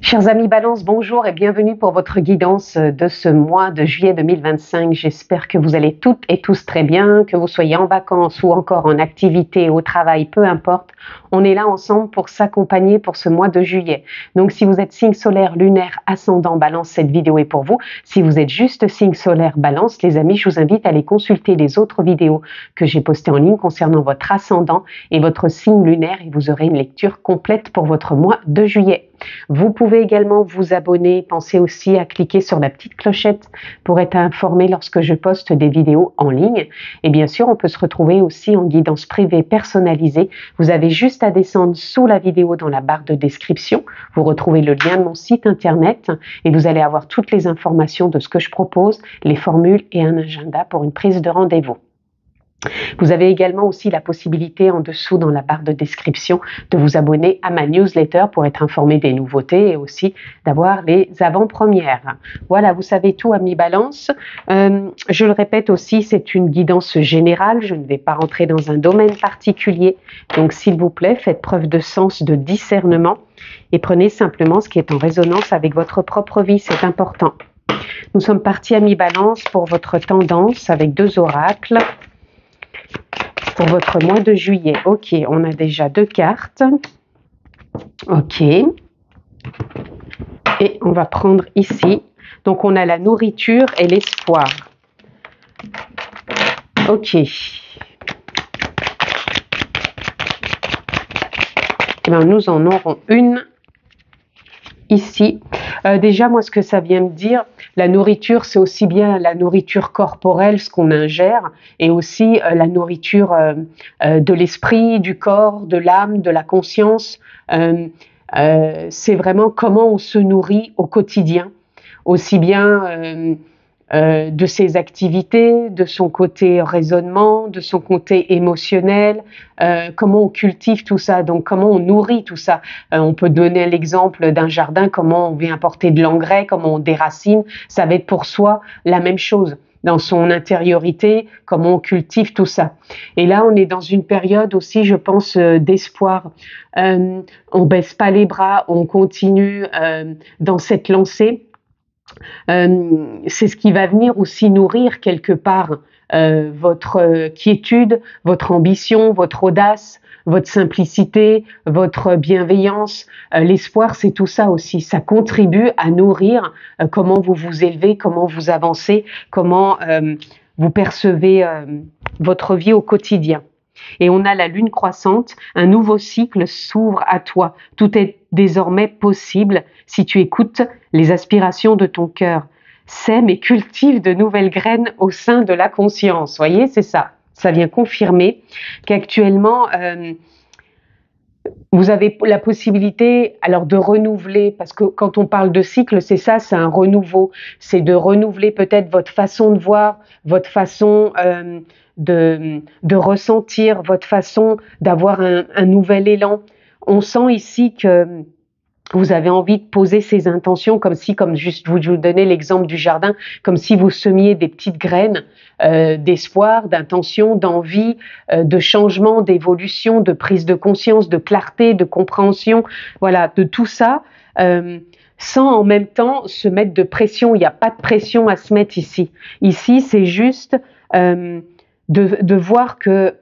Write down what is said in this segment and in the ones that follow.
Chers amis Balance, bonjour et bienvenue pour votre guidance de ce mois de juillet 2025. J'espère que vous allez toutes et tous très bien, que vous soyez en vacances ou encore en activité, au travail, peu importe. On est là ensemble pour s'accompagner pour ce mois de juillet. Donc si vous êtes signe solaire, lunaire, ascendant Balance, cette vidéo est pour vous. Si vous êtes juste signe solaire Balance, les amis, je vous invite à aller consulter les autres vidéos que j'ai postées en ligne concernant votre ascendant et votre signe lunaire et vous aurez une lecture complète pour votre mois de juillet. Vous pouvez également vous abonner, pensez aussi à cliquer sur la petite clochette pour être informé lorsque je poste des vidéos en ligne. Et bien sûr, on peut se retrouver aussi en guidance privée personnalisée. Vous avez juste à descendre sous la vidéo dans la barre de description. Vous retrouvez le lien de mon site internet et vous allez avoir toutes les informations de ce que je propose, les formules et un agenda pour une prise de rendez-vous. Vous avez également aussi la possibilité en dessous dans la barre de description de vous abonner à ma newsletter pour être informé des nouveautés et aussi d'avoir les avant-premières. Voilà, vous savez tout, amis Balance. Je le répète aussi, c'est une guidance générale. Je ne vais pas rentrer dans un domaine particulier. Donc, s'il vous plaît, faites preuve de sens, de discernement et prenez simplement ce qui est en résonance avec votre propre vie. C'est important. Nous sommes partis, amis Balance, pour votre tendance avec 2 oracles. Pour votre mois de juillet. Ok, on a déjà 2 cartes. Ok. Et on va prendre ici. Donc, on a la nourriture et l'espoir. Ok. Et bien, nous en aurons une ici. Déjà, moi, ce que ça vient me dire, la nourriture, c'est aussi bien la nourriture corporelle, ce qu'on ingère, et aussi la nourriture de l'esprit, du corps, de l'âme, de la conscience. C'est vraiment comment on se nourrit au quotidien, aussi bien de ses activités, de son côté raisonnement, de son côté émotionnel, comment on cultive tout ça, donc comment on nourrit tout ça. On peut donner l'exemple d'un jardin, comment on vient apporter de l'engrais, comment on déracine, ça va être pour soi la même chose. Dans son intériorité, comment on cultive tout ça. Et là, on est dans une période aussi, je pense, d'espoir. On baisse pas les bras, on continue dans cette lancée. C'est ce qui va venir aussi nourrir quelque part votre quiétude, votre ambition, votre audace, votre simplicité, votre bienveillance. L'espoir, c'est tout ça aussi. Ça contribue à nourrir comment vous vous élevez, comment vous avancez, comment vous percevez votre vie au quotidien. Et on a la lune croissante, un nouveau cycle s'ouvre à toi. Tout est désormais possible si tu écoutes les aspirations de ton cœur. Sème et cultive de nouvelles graines au sein de la conscience. Vous voyez, c'est ça. Ça vient confirmer qu'actuellement, vous avez la possibilité alors de renouveler, parce que quand on parle de cycle, c'est ça, c'est un renouveau. C'est de renouveler peut-être votre façon de voir, votre façon de ressentir, votre façon d'avoir un nouvel élan. On sent ici que vous avez envie de poser ces intentions comme si, comme juste vous donnez l'exemple du jardin, comme si vous semiez des petites graines d'espoir, d'intention, d'envie, de changement, d'évolution, de prise de conscience, de clarté, de compréhension, voilà, de tout ça, sans en même temps se mettre de pression. Il n'y a pas de pression à se mettre ici. Ici, c'est juste de voir que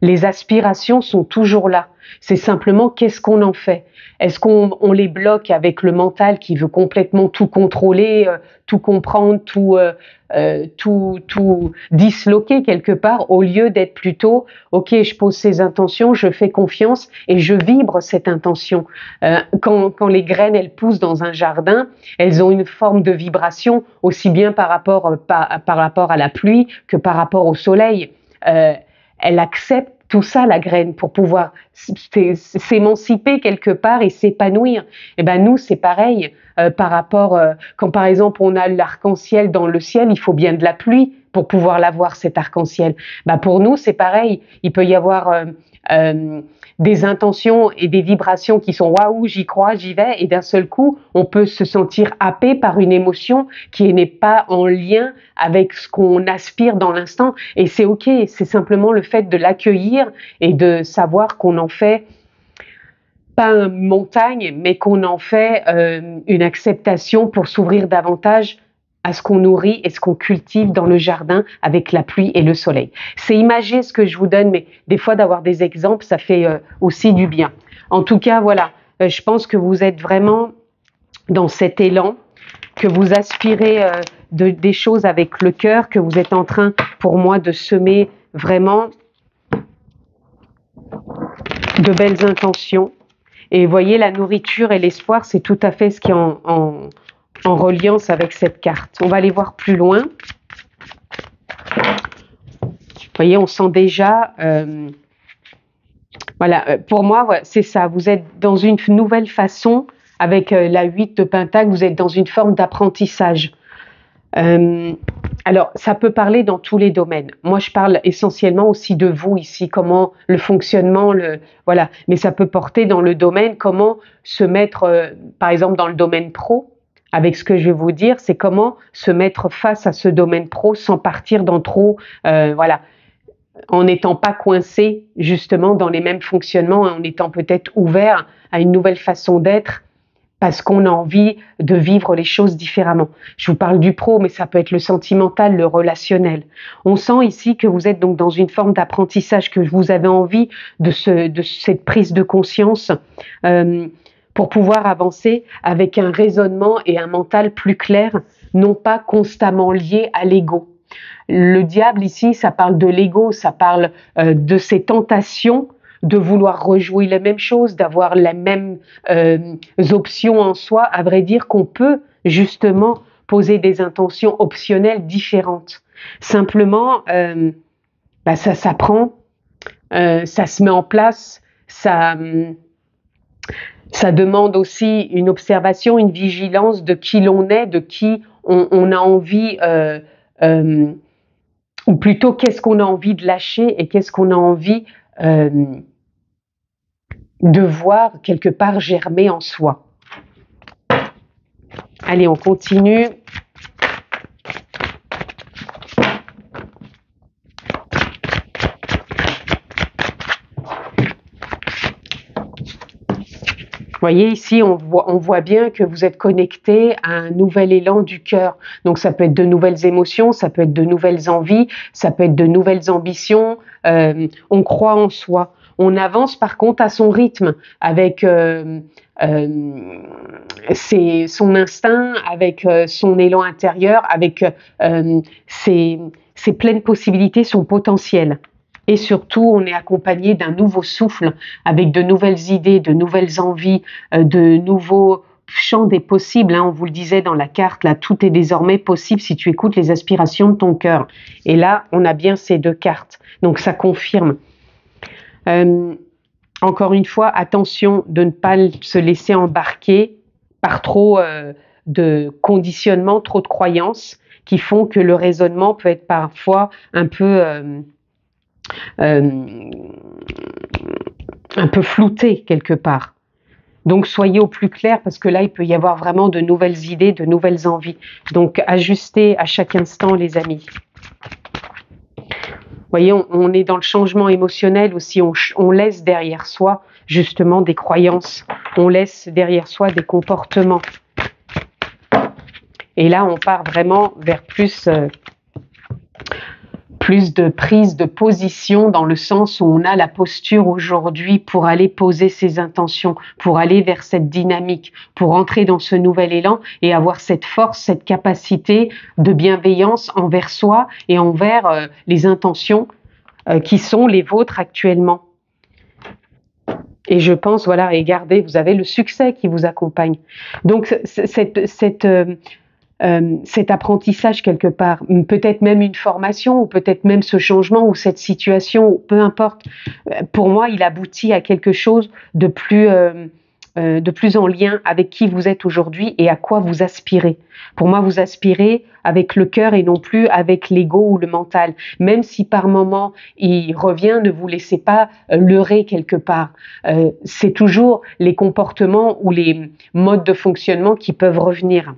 les aspirations sont toujours là. C'est simplement qu'est-ce qu'on en fait. Est-ce qu'on les bloque avec le mental qui veut complètement tout contrôler, tout comprendre, tout disloquer quelque part, au lieu d'être plutôt « Ok, je pose ces intentions, je fais confiance et je vibre cette intention ». Quand les graines, elles poussent dans un jardin, elles ont une forme de vibration aussi bien par rapport à la pluie que par rapport au soleil. Elle accepte tout ça, la graine, pour pouvoir s'émanciper quelque part et s'épanouir. Et ben nous, c'est pareil par rapport, quand par exemple on a l'arc-en-ciel dans le ciel, il faut bien de la pluie pour pouvoir l'avoir, cet arc-en-ciel. Ben pour nous, c'est pareil. Il peut y avoir des intentions et des vibrations qui sont waouh, j'y crois, j'y vais, et d'un seul coup, on peut se sentir happé par une émotion qui n'est pas en lien avec ce qu'on aspire dans l'instant, et c'est ok, c'est simplement le fait de l'accueillir et de savoir qu'on en fait pas une montagne, mais qu'on en fait une acceptation pour s'ouvrir davantage à ce qu'on nourrit et ce qu'on cultive dans le jardin avec la pluie et le soleil. C'est imagé ce que je vous donne, mais des fois d'avoir des exemples, ça fait aussi du bien. En tout cas, voilà, je pense que vous êtes vraiment dans cet élan, que vous aspirez des choses avec le cœur, que vous êtes en train, pour moi, de semer vraiment de belles intentions. Et vous voyez, la nourriture et l'espoir, c'est tout à fait ce qui est en reliance avec cette carte. On va aller voir plus loin. Vous voyez, on sent déjà... voilà, pour moi, ouais, c'est ça. Vous êtes dans une nouvelle façon, avec la 8 de Pentacle, vous êtes dans une forme d'apprentissage. Alors, ça peut parler dans tous les domaines. Moi, je parle essentiellement aussi de vous ici, comment le fonctionnement, voilà. Mais ça peut porter dans le domaine, comment se mettre, par exemple, dans le domaine pro. Avec ce que je vais vous dire, c'est comment se mettre face à ce domaine pro sans partir dans trop, voilà, en n'étant pas coincé justement dans les mêmes fonctionnements, en étant peut-être ouvert à une nouvelle façon d'être, parce qu'on a envie de vivre les choses différemment. Je vous parle du pro, mais ça peut être le sentimental, le relationnel. On sent ici que vous êtes donc dans une forme d'apprentissage, que vous avez envie de cette prise de conscience pour pouvoir avancer avec un raisonnement et un mental plus clair, non pas constamment lié à l'ego. Le diable ici, ça parle de l'ego, ça parle de ces tentations de vouloir rejouer les mêmes choses, d'avoir les mêmes options en soi. À vrai dire qu'on peut justement poser des intentions optionnelles différentes. Simplement, ça s'apprend, ça se met en place, ça demande aussi une observation, une vigilance de qui l'on est, de qui on a envie, ou plutôt qu'est-ce qu'on a envie de lâcher et qu'est-ce qu'on a envie de voir quelque part germer en soi. Allez, on continue. Vous voyez ici, on voit bien que vous êtes connecté à un nouvel élan du cœur. Donc ça peut être de nouvelles émotions, ça peut être de nouvelles envies, ça peut être de nouvelles ambitions. On croit en soi. On avance par contre à son rythme, avec son instinct, avec son élan intérieur, avec ses pleines possibilités, son potentiel. Et surtout, on est accompagné d'un nouveau souffle, avec de nouvelles idées, de nouvelles envies, de nouveaux champs des possibles. On vous le disait dans la carte, là, tout est désormais possible si tu écoutes les aspirations de ton cœur. Et là, on a bien ces deux cartes. Donc, ça confirme. Encore une fois, attention de ne pas se laisser embarquer par trop de conditionnements, trop de croyances qui font que le raisonnement peut être parfois un peu flouté quelque part. Donc soyez au plus clair, parce que là il peut y avoir vraiment de nouvelles idées, de nouvelles envies. Donc ajustez à chaque instant, les amis. Vous voyez, on est dans le changement émotionnel aussi, on laisse derrière soi justement des croyances, on laisse derrière soi des comportements. Et là on part vraiment vers plus de prise de position, dans le sens où on a la posture aujourd'hui pour aller poser ses intentions, pour aller vers cette dynamique, pour entrer dans ce nouvel élan et avoir cette force, cette capacité de bienveillance envers soi et envers les intentions qui sont les vôtres actuellement. Et je pense, voilà, et gardez, vous avez le succès qui vous accompagne. Donc cet apprentissage quelque part, peut-être même une formation, ou peut-être même ce changement ou cette situation, peu importe, pour moi il aboutit à quelque chose de plus en lien avec qui vous êtes aujourd'hui et à quoi vous aspirez. Pour moi, vous aspirez avec le cœur et non plus avec l'ego ou le mental. Même si par moment il revient, ne vous laissez pas leurrer quelque part. C'est toujours les comportements ou les modes de fonctionnement qui peuvent revenir.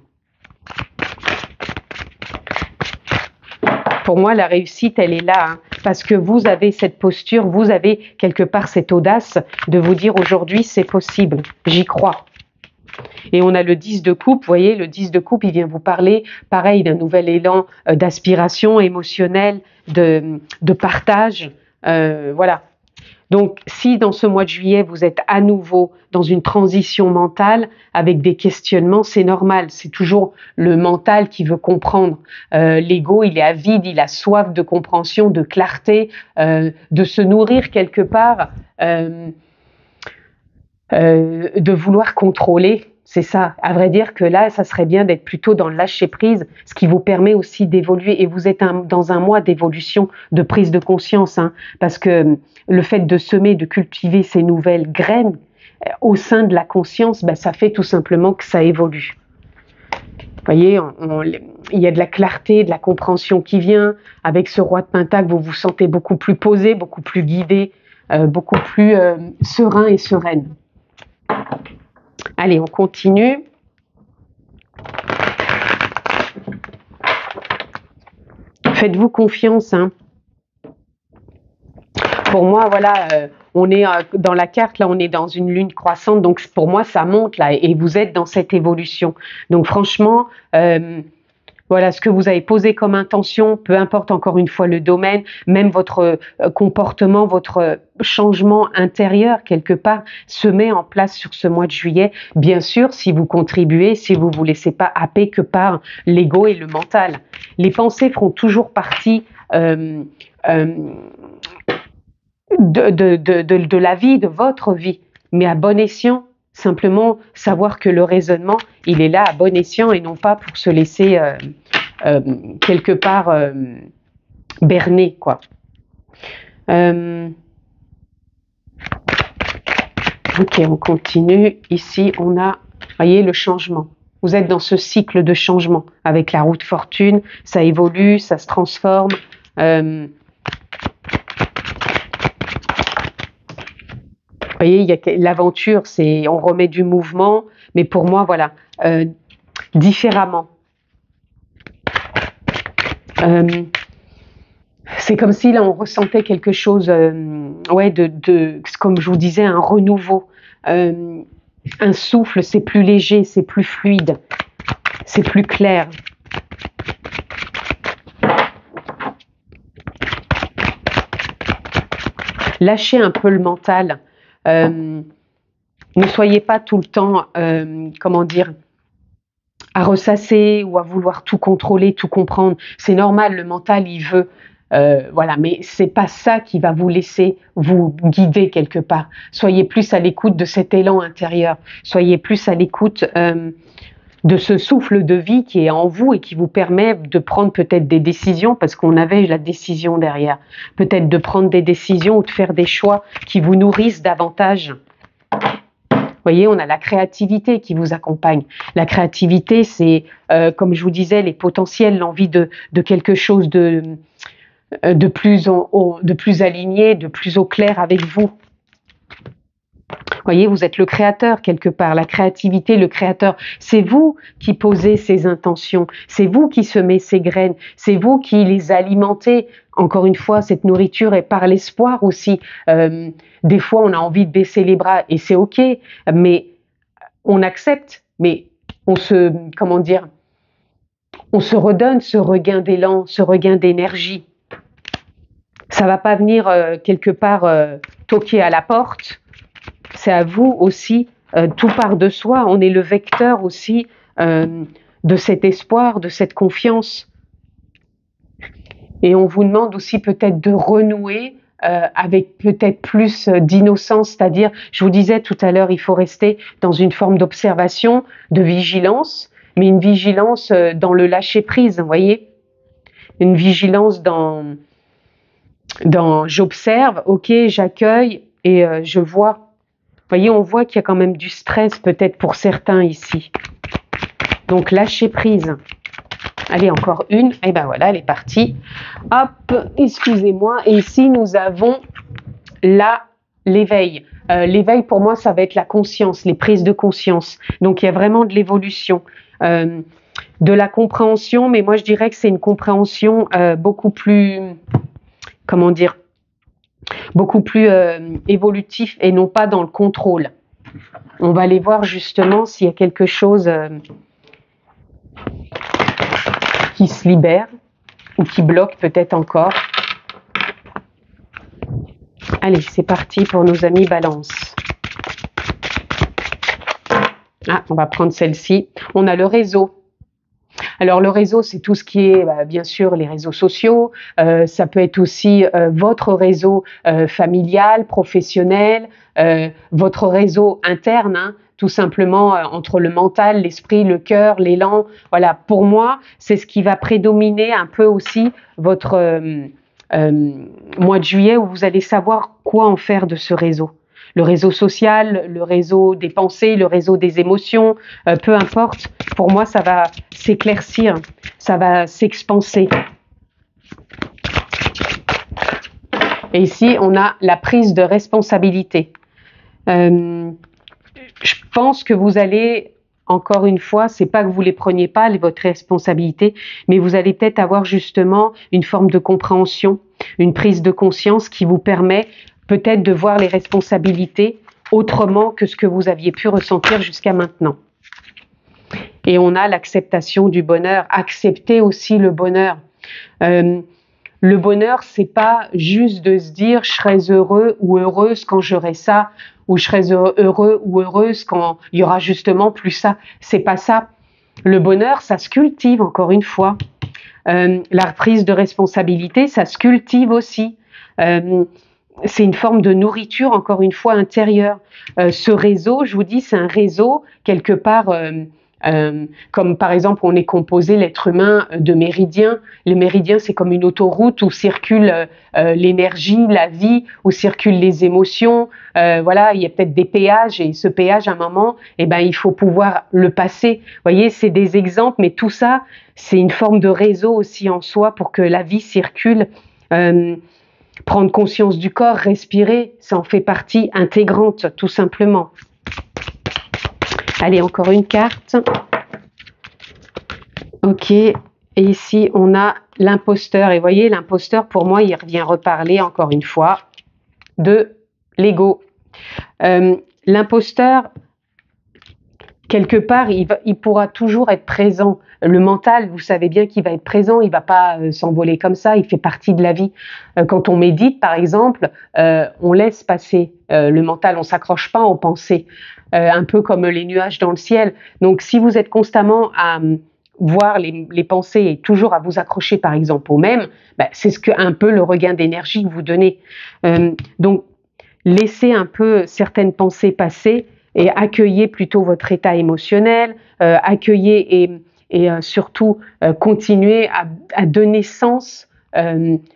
Pour moi, la réussite, elle est là. parce que vous avez cette posture, vous avez quelque part cette audace de vous dire aujourd'hui c'est possible, j'y crois. Et on a le 10 de coupe, vous voyez, le 10 de coupe, il vient vous parler, pareil, d'un nouvel élan d'aspiration émotionnelle, de partage, voilà. Donc, si dans ce mois de juillet, vous êtes à nouveau dans une transition mentale avec des questionnements, c'est normal. C'est toujours le mental qui veut comprendre. L'ego, il est avide, il a soif de compréhension, de clarté, de se nourrir quelque part, de vouloir contrôler. C'est ça. À vrai dire que là, ça serait bien d'être plutôt dans le lâcher-prise, ce qui vous permet aussi d'évoluer. Et vous êtes dans un mois d'évolution, de prise de conscience, hein, parce que le fait de semer, de cultiver ces nouvelles graines au sein de la conscience, ben, ça fait tout simplement que ça évolue. Vous voyez, il y a de la clarté, de la compréhension qui vient. Avec ce roi de Pentacle, vous vous sentez beaucoup plus posé, beaucoup plus guidé, beaucoup plus serein et sereine. Allez, on continue. Faites-vous confiance. Hein. Pour moi, voilà, on est dans la carte, là, on est dans une lune croissante. Donc, pour moi, ça monte, là, et vous êtes dans cette évolution. Donc, franchement, voilà, ce que vous avez posé comme intention, peu importe encore une fois le domaine, même votre comportement, votre changement intérieur quelque part se met en place sur ce mois de juillet. Bien sûr, si vous contribuez, si vous vous laissez pas happer que par l'ego et le mental. Les pensées feront toujours partie de la vie, de votre vie, mais à bon escient. Simplement savoir que le raisonnement, il est là à bon escient et non pas pour se laisser quelque part berner, quoi. Ok, on continue. Ici, on a, voyez, le changement. Vous êtes dans ce cycle de changement avec la roue de fortune. Ça évolue, ça se transforme. Vous voyez, il y a l'aventure, c'est on remet du mouvement, mais pour moi, voilà, différemment. C'est comme si là on ressentait quelque chose, ouais, comme je vous disais, un renouveau, un souffle. C'est plus léger, c'est plus fluide, c'est plus clair. Lâchez un peu le mental. Ne soyez pas tout le temps, comment dire, à ressasser ou à vouloir tout contrôler, tout comprendre. C'est normal, le mental, il veut, voilà, mais c'est pas ça qui va vous laisser vous guider quelque part. Soyez plus à l'écoute de cet élan intérieur. Soyez plus à l'écoute de ce souffle de vie qui est en vous et qui vous permet de prendre peut-être des décisions, parce qu'on avait la décision derrière. Peut-être de prendre des décisions ou de faire des choix qui vous nourrissent davantage. Vous voyez, on a la créativité qui vous accompagne. La créativité, c'est, comme je vous disais, les potentiels, l'envie de quelque chose de plus aligné, de plus au clair avec vous. Vous voyez, vous êtes le créateur quelque part. La créativité, le créateur, c'est vous qui posez ces intentions, c'est vous qui semez ces graines, c'est vous qui les alimentez. Encore une fois, cette nourriture est par l'espoir aussi. Des fois, on a envie de baisser les bras et c'est ok, mais on accepte, mais on se, comment dire, on se redonne ce regain d'élan, ce regain d'énergie. Ça va pas venir quelque part toquer à la porte. C'est à vous aussi, tout part de soi. On est le vecteur aussi de cet espoir, de cette confiance. Et on vous demande aussi peut-être de renouer avec peut-être plus d'innocence, c'est-à-dire, je vous disais tout à l'heure, il faut rester dans une forme d'observation, de vigilance, mais une vigilance dans le lâcher-prise, vous voyez, une vigilance dans j'observe, ok, j'accueille et je vois. Vous voyez, on voit qu'il y a quand même du stress peut-être pour certains ici. Donc, lâcher prise. Allez, encore une. Et ben voilà, elle est partie. Hop, excusez-moi. Et ici, nous avons l'éveil. L'éveil, pour moi, ça va être la conscience, les prises de conscience. Donc, il y a vraiment de l'évolution, de la compréhension. Mais moi, je dirais que c'est une compréhension beaucoup plus, comment dire, beaucoup plus évolutif et non pas dans le contrôle. On va aller voir justement s'il y a quelque chose qui se libère ou qui bloque peut-être encore. Allez, c'est parti pour nos amis Balance. Ah, on va prendre celle-ci. On a le réseau. Alors le réseau, c'est tout ce qui est, bien sûr, les réseaux sociaux. Ça peut être aussi votre réseau familial, professionnel, votre réseau interne, hein, tout simplement entre le mental, l'esprit, le cœur, l'élan. Voilà, pour moi, c'est ce qui va prédominer un peu aussi votre mois de juillet, où vous allez savoir quoi en faire de ce réseau. Le réseau social, le réseau des pensées, le réseau des émotions, peu importe. Pour moi, ça va s'éclaircir, ça va s'expanser. Et ici, on a la prise de responsabilité. Je pense que vous allez, encore une fois, c'est pas que vous les preniez pas, votre responsabilité, mais vous allez peut-être avoir justement une forme de compréhension, une prise de conscience qui vous permet peut-être de voir les responsabilités autrement que ce que vous aviez pu ressentir jusqu'à maintenant. Et on a l'acceptation du bonheur, accepter aussi le bonheur. Le bonheur, c'est pas juste de se dire je serai heureux ou heureuse quand j'aurai ça, ou je serai heureux ou heureuse quand il y aura justement plus ça. C'est pas ça. Le bonheur, ça se cultive, encore une fois. La prise de responsabilité, ça se cultive aussi. C'est une forme de nourriture, encore une fois, intérieure. Ce réseau, je vous dis, c'est un réseau, quelque part, comme par exemple, on est composé, l'être humain, de méridiens. Les méridiens, c'est comme une autoroute où circule l'énergie, la vie, où circulent les émotions. Voilà, il y a peut-être des péages, et ce péage, à un moment, il faut pouvoir le passer. Vous voyez, c'est des exemples, mais tout ça, c'est une forme de réseau aussi en soi pour que la vie circule. Prendre conscience du corps, respirer, ça en fait partie intégrante, tout simplement. Allez, encore une carte. Ok, et ici, on a l'imposteur. Et vous voyez, l'imposteur, pour moi, il revient reparler, encore une fois, de l'ego. L'imposteur, quelque part, il pourra toujours être présent. Le mental, vous savez bien qu'il va être présent, il ne va pas s'envoler comme ça, il fait partie de la vie. Quand on médite, par exemple, on laisse passer le mental, on ne s'accroche pas aux pensées, un peu comme les nuages dans le ciel. Donc, si vous êtes constamment à voir les pensées et toujours à vous accrocher, par exemple, aux mêmes, c'est un peu le regain d'énergie que vous donnez. Donc, laissez un peu certaines pensées passer et accueillez plutôt votre état émotionnel, accueillez et surtout continuez à donner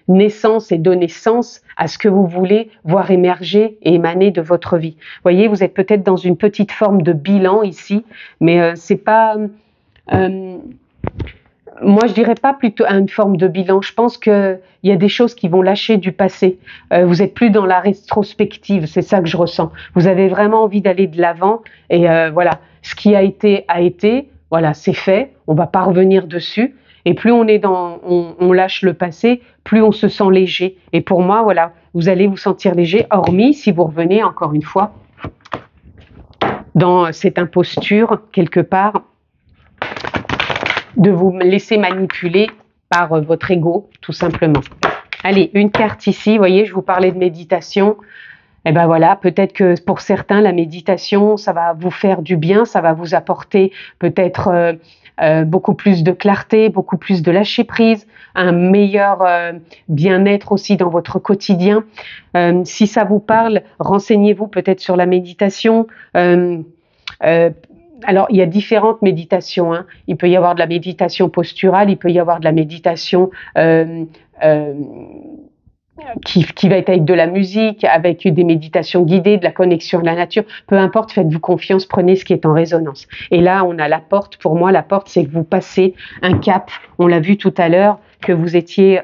naissance et donner sens à ce que vous voulez voir émerger et émaner de votre vie. Vous voyez, vous êtes peut-être dans une petite forme de bilan ici, mais c'est pas... moi, je dirais pas plutôt une forme de bilan. Je pense qu'il y a des choses qui vont lâcher du passé. Vous êtes plus dans la rétrospective, c'est ça que je ressens. Vous avez vraiment envie d'aller de l'avant et voilà, ce qui a été, voilà, c'est fait, on va pas revenir dessus. Et plus on lâche le passé, plus on se sent léger. Et pour moi, voilà, vous allez vous sentir léger, hormis si vous revenez, encore une fois, dans cette imposture, quelque part, de vous laisser manipuler par votre ego, tout simplement. Allez, une carte ici, vous voyez, je vous parlais de méditation. Et ben voilà, peut-être que pour certains, la méditation, ça va vous faire du bien, ça va vous apporter peut-être beaucoup plus de clarté, beaucoup plus de lâcher prise, un meilleur bien-être aussi dans votre quotidien. Si ça vous parle, renseignez-vous peut-être sur la méditation. Alors, il y a différentes méditations, hein. Il peut y avoir de la méditation posturale, il peut y avoir de la méditation qui va être avec de la musique, avec des méditations guidées, de la connexion à la nature. Peu importe, faites-vous confiance, prenez ce qui est en résonance. Et là, on a la porte. Pour moi, la porte, c'est que vous passez un cap. On l'a vu tout à l'heure, que vous étiez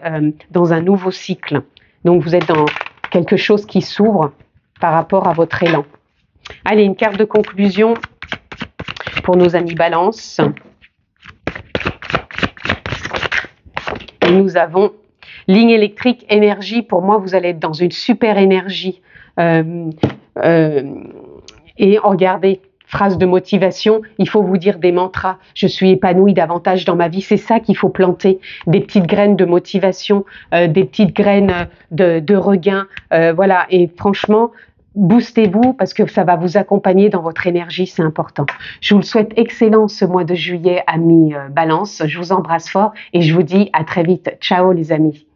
dans un nouveau cycle. Donc, vous êtes dans quelque chose qui s'ouvre par rapport à votre élan. Allez, une carte de conclusion pour nos amis Balance. Et nous avons Ligne électrique, énergie, pour moi, vous allez être dans une super énergie. Et regardez, phrase de motivation, il faut vous dire des mantras. Je suis épanouie davantage dans ma vie. C'est ça qu'il faut planter. Des petites graines de motivation, des petites graines de regain. Voilà. Et franchement, boostez-vous parce que ça va vous accompagner dans votre énergie, c'est important. Je vous le souhaite excellent ce mois de juillet, amis Balance. Je vous embrasse fort et je vous dis à très vite. Ciao les amis.